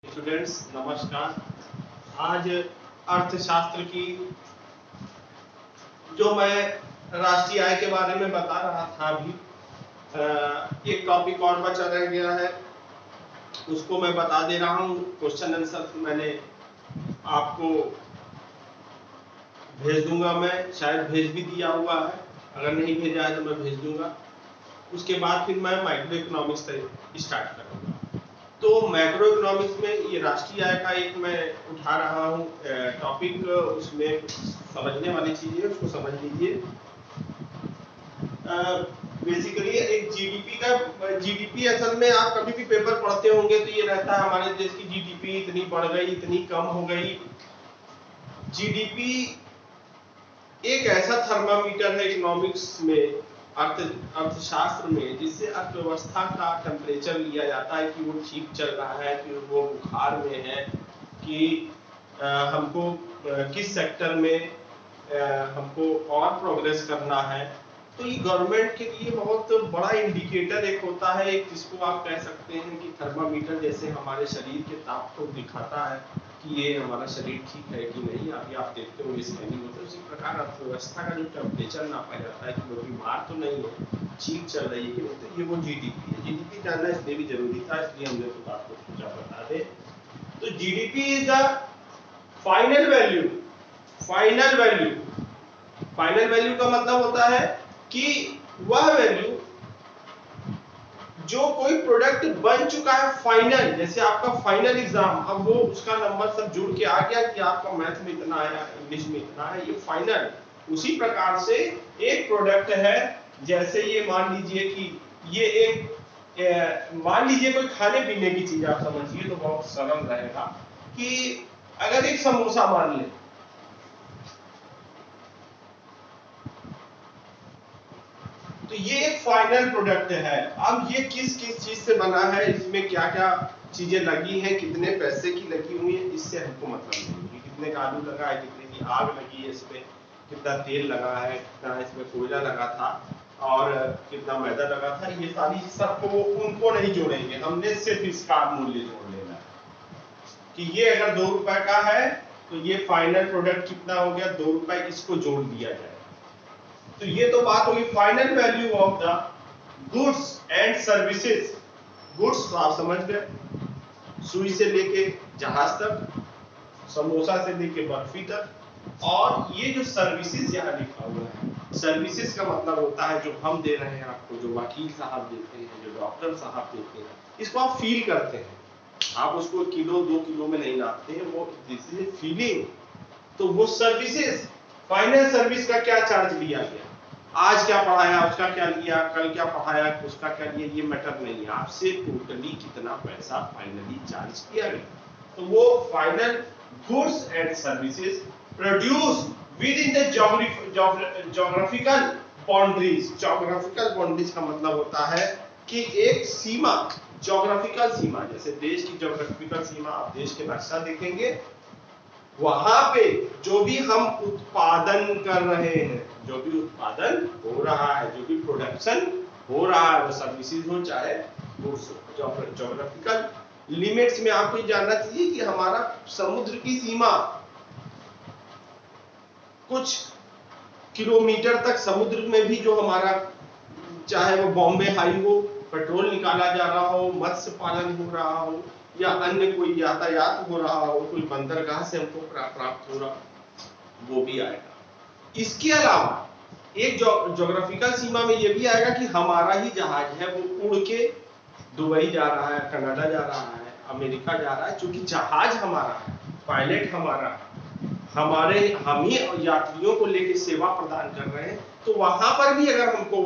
Students नमस्कार। आज अर्थशास्त्र की जो मैं राष्ट्रीय आय के बारे में बता रहा था अभी, एक टॉपिक और बचा रह गया है, उसको मैं बता दे रहा हूँ। क्वेश्चन आंसर मैंने आपको भेज दूंगा, मैं शायद भेज भी दिया हुआ है, अगर नहीं भेजा है तो मैं भेज दूंगा। उसके बाद फिर मैं माइक्रो इकोनॉमिक्स स्टार्ट करूंगा। तो मैक्रो इकोनॉमिक्स में ये राष्ट्रीय आय का एक मैं उठा रहा हूँ टॉपिक, उसमें समझने वाली चीज है, उसको समझ लीजिए। बेसिकली एक जीडीपी असल में आप कभी भी पेपर पढ़ते होंगे तो ये रहता है हमारे देश की जीडीपी इतनी बढ़ गई, इतनी कम हो गई। जीडीपी एक ऐसा थर्मामीटर है इकोनॉमिक्स में, अर्थशास्त्र में, जिससे अर्थव्यवस्था का टेम्परेचर लिया जाता है कि वो ठीक चल रहा है, कि वो बुखार में है, कि हमको किस सेक्टर में हमको और प्रोग्रेस करना है। तो ये गवर्नमेंट के लिए बहुत बड़ा इंडिकेटर एक होता है, एक जिसको आप कह सकते हैं कि थर्मामीटर, जैसे हमारे शरीर के ताप को दिखाता है कि ये हमारा शरीर ठीक है कि नहीं। अभी आप देखते हो स्कैनिंग होता है, उसी प्रकार अर्थव्यवस्था का जो टेम्परेचर नापा जाता है कि वो बीमार तो नहीं है, ठीक चल रही है कि नहीं। तो ये वो जीडीपी है। जीडीपी जानना इसलिए भी जरूरी था, इसलिए हमने तो आपको सोचा बता दे। तो GDP is the final value. Final value का मतलब होता है कि वह वैल्यू जो कोई प्रोडक्ट बन चुका है फाइनल, जैसे आपका फाइनल एग्जाम, अब वो उसका नंबर सब जुड़ के आ गया कि आपका मैथ में इतना आया, इंग्लिश में इतना है, ये फाइनल। उसी प्रकार से एक प्रोडक्ट है, जैसे ये मान लीजिए कि ये एक मान लीजिए कोई खाने पीने की चीज आप समझिए तो बहुत सरल रहेगा कि अगर एक समोसा मान ले, तो ये एक फाइनल प्रोडक्ट है। अब ये किस किस चीज से बना है, इसमें क्या क्या चीजें लगी हैं, कितने पैसे की लगी हुई है, इससे हमको मतलब नहीं कि कितने का आलू लगा है, कितने की आग लगी है, इसमें कितना तेल लगा है, कितना इसमें कोयला लगा था और कितना मैदा लगा था। ये सारी सबको उनको नहीं जोड़ेंगे, हमने सिर्फ इसका मूल्य जोड़ लेना है कि ये अगर 2 रुपए का है तो ये फाइनल प्रोडक्ट कितना हो गया, 2 रुपए, इसको जोड़ दिया जाए। तो ये तो बात होगी final value of the goods and services. Goods तो आप समझ गए, सुई से लेके जहाज तक, समोसा से लेके बर्फी तक, और ये जो सर्विसेज यहाँ लिखा हुआ है, सर्विसेज का मतलब होता है जो हम दे रहे हैं आपको, जो वकील साहब देते हैं, जो डॉक्टर साहब देते हैं, इसको आप फील करते हैं। आप उसको किलो 2 किलो में नहीं नापते हैं, वो दिस इज फीलिंग। तो वो सर्विसेज, फाइनल सर्विस का क्या चार्ज लिया गया, आज क्या पढ़ाया, उसका क्या लिया, कल क्या पढ़ाया, उसका क्या लिया, ये मैटर नहीं है। आपसे टोटली कितना पैसा फाइनली चार्ज किया गया। तो वो final goods and services produce with in the geographical boundaries. Geographical boundaries का मतलब होता है कि एक सीमा, ज्योग्राफिकल सीमा, जैसे देश की ज्योग्राफिकल सीमा, आप देश के नक्शा देखेंगे, वहां पे जो भी हम उत्पादन कर रहे हैं, जो भी उत्पादन हो रहा है, जो भी प्रोडक्शन हो रहा है, वो सर्विसेज हो चाहे गुड्स हो, ज्योग्राफिकल लिमिट्स में आपको ये जानना चाहिए कि हमारा समुद्र की सीमा कुछ किलोमीटर तक, समुद्र में भी जो हमारा, चाहे वो बॉम्बे हाई हो, पेट्रोल निकाला जा रहा हो, मत्स्य पालन हो रहा हो, या अन्य कोई यातायात हो रहा हो, कोई बंदरगाह से हमको प्राप्त हो रहा, वो भी आएगा। इसके अलावा एक ज्योग्राफिकल सीमा में ये भी आएगा कि हमारा ही जहाज है, वो उड़ के दुबई जा रहा है, कनाडा जा रहा है, अमेरिका जा रहा है, क्योंकि जहाज हमारा है, पायलट हमारा है, हम ही यात्रियों को लेकर सेवा प्रदान कर रहे हैं। तो वहां पर भी अगर हमको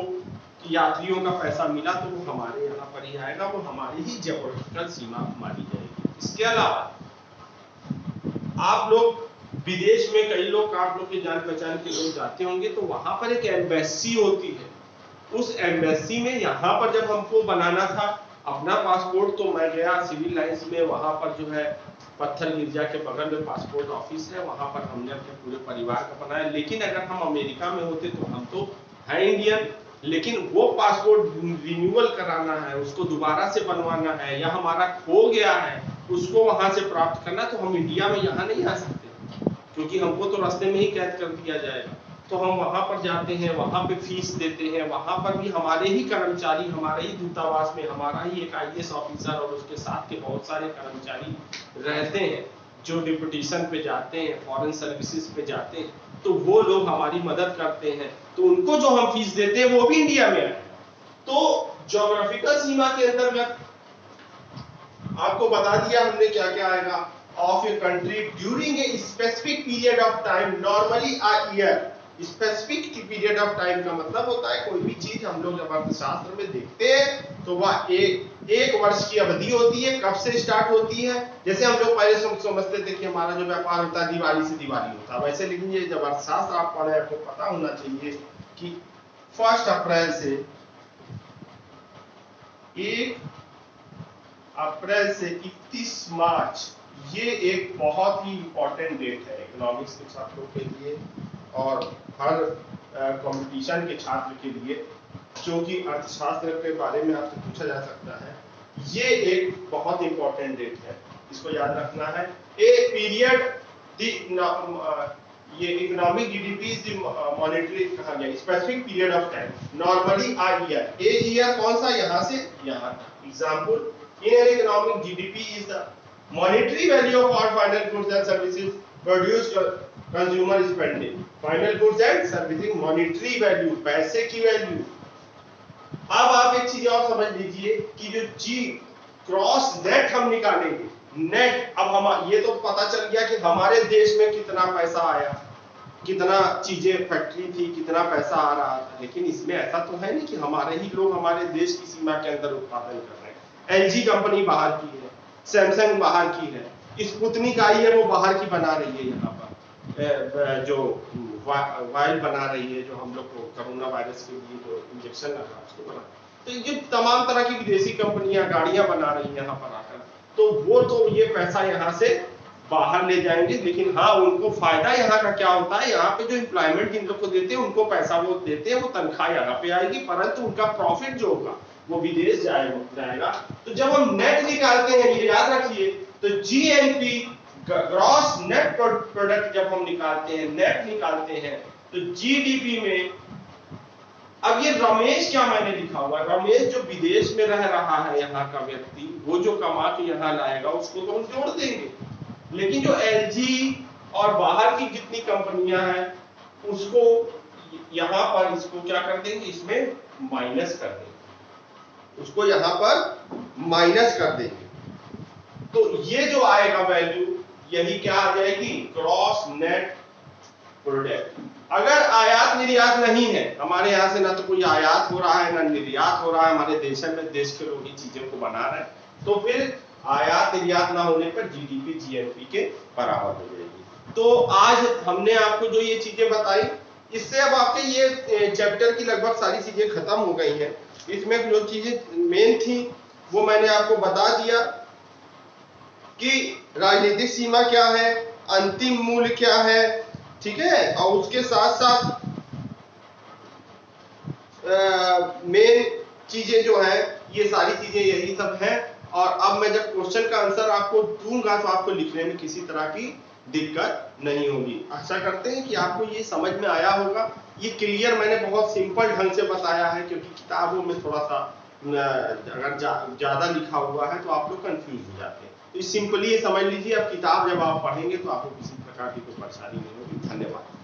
यात्रियों का पैसा मिला तो वो हमारे यहाँ पर ही आएगा, वो हमारी ही ज्योग्राफिकल सीमा मानी जाएगी। इसके अलावा आप लोग विदेश में, कई लोग, आप लोग के जान पहचान के लोग जाते होंगे, तो वहां पर एक एम्बेसी होती है। उस एम्बेसी में यहाँ पर जब हमको बनाना था अपना पासपोर्ट, तो मैं गया सिविल लाइंस में, वहां पर जो है पत्थर गिरजा के बगल में पासपोर्ट ऑफिस है, वहां पर हमने अपने पूरे परिवार का बनाया। लेकिन अगर हम अमेरिका में होते तो हम तो है इंडियन, लेकिन वो पासपोर्ट रिन्यूअल कराना है, उसको दोबारा से बनवाना है, या हमारा खो गया है, उसको वहां से प्राप्त करना, तो हम इंडिया में यहाँ नहीं आ सकते, क्योंकि हमको तो रास्ते में ही कैद कर दिया जाएगा। तो हम वहां पर जाते हैं, वहां पे फीस देते हैं, वहां पर भी हमारे ही कर्मचारी, हमारे ही दूतावास में हमारा ही एक IAS ऑफिसर और उसके साथ के बहुत सारे कर्मचारी रहते हैं, जो डिप्यूटेशन पे जाते हैं, फॉरेन सर्विसेज पे जाते हैं, तो वो लोग हमारी मदद करते हैं, तो उनको जो हम फीस देते हैं वो भी इंडिया में आएगा। तो ज्योग्राफिकल सीमा के अंतर्गत आपको बता दिया हमने क्या क्या आएगा। Of a country during a specific period of time, normally a year. Specific period of time का मतलब होता है कोई भी चीज हम लोग जब अर्थशास्त्र में देखते हैं तो वह एक वर्ष की अवधि होती है। कब से स्टार्ट होती है? जैसे हम लोग पहले समझते थे कि हमारा जो व्यापार होता है दिवाली से दिवाली होता है, वैसे लेकिन ये जब अर्थशास्त्र आप पढ़े आपको पता होना चाहिए कि 1 अप्रैल से 1 अप्रैल से 31 मार्च, ये एक बहुत ही इंपॉर्टेंट डेट है इकोनॉमिक्स के छात्रों के लिए और हर कंपटीशन के छात्र के लिए, जो कि अर्थशास्त्र के बारे में आपसे पूछा जा सकता है। ये एक बहुत इंपॉर्टेंट डेट है, इसको याद रखना है। ए पीरियड ये economic GDP is the monetary कहा गया specific period of time, normally a year. A year कौन सा? यहाँ से यहाँ तक। Example, in an economic GDP is the monetary value of all final goods and services produced consumer spending. Final goods and services monetary value, पैसे की value. अब आप एक चीज और समझ लीजिए कि जो जी क्रॉस नेट हम निकालेंगे, नेट, अब हम ये तो पता चल गया कि हमारे देश में कितना पैसा आया, कितना चीजें फैक्ट्री थी, कितना पैसा आ रहा था, लेकिन इसमें ऐसा तो है नहीं कि हमारे ही लोग हमारे देश की सीमा के अंदर उत्पादन कर रहे हैं। LG कंपनी बाहर की है, सैमसंग बाहर की है, स्पुतनिक आई है वो बाहर की बना रही है, यहाँ पर जो वायल बना रही है, जो हम लोग को कोरोना वायरस के लिए जो इंजेक्शन लगा उसको बना, तो ये तमाम तरह की विदेशी कंपनियां गाड़ियां बना रही हैं यहाँ पर आकर, तो वो तो ये पैसा यहाँ से बाहर ले जाएंगे, लेकिन हाँ उनको फायदा यहाँ का क्या होता है, यहाँ पे जो एम्प्लॉयमेंट इन लोग को देते हैं उनको पैसा वो देते हैं, वो तनख्वाह यहाँ पे आएगी, परंतु उनका प्रॉफिट जो होगा वो विदेश जाएगा। तो जब हम नेट निकालते हैं, ये याद रखिए, तो GNP ग्रॉस नेट प्रोडक्ट जब हम निकालते हैं, नेट निकालते हैं, तो GDP में, अब ये रमेश क्या मैंने लिखा हुआ है, रमेश जो विदेश में रह रहा है यहाँ का व्यक्ति, वो जो कमा के यहाँ लाएगा उसको तो हम जोड़ देंगे, लेकिन जो LG और बाहर की जितनी कंपनियां हैं उसको यहाँ पर इसको क्या कर देंगे, इसमें माइनस कर देंगे, उसको यहाँ पर माइनस कर देंगे। तो ये जो आएगा वैल्यू, यही क्या आ जाएगी, क्रॉस नेट प्रोडक्ट। अगर आयात निर्यात नहीं है, हमारे यहाँ से ना तो कोई आयात हो रहा है ना निर्यात हो रहा है, हमारे देश में देश के लोग ही चीजों को बना रहे हैं, तो फिर आयात निर्यात ना होने पर GDP GNP के बराबर हो जाएगी। तो आज हमने आपको जो ये चीजें बताई, इससे अब आपके ये चैप्टर की लगभग सारी चीजें खत्म हो गई हैं। इसमें जो चीजें मेन थी वो मैंने आपको बता दिया कि राजनीतिक सीमा क्या है, अंतिम मूल्य क्या है, ठीक है, और उसके साथ साथ मेन चीजें जो है ये सारी चीजें यही सब है। और अब मैं जब क्वेश्चन का आंसर आपको दूंगा तो आपको लिखने में किसी तरह की दिक्कत नहीं होगी। आशा करते हैं कि आपको ये समझ में आया होगा। ये क्लियर मैंने बहुत सिंपल ढंग से बताया है, क्योंकि किताबों में थोड़ा सा अगर ज्यादा लिखा हुआ है तो आप लोग कंफ्यूज हो जाते हैं। तो सिंपली ये समझ लीजिए, अब किताब जब आप पढ़ेंगे तो आपको किसी प्रकार की कोई परेशानी नहीं होगी। धन्यवाद।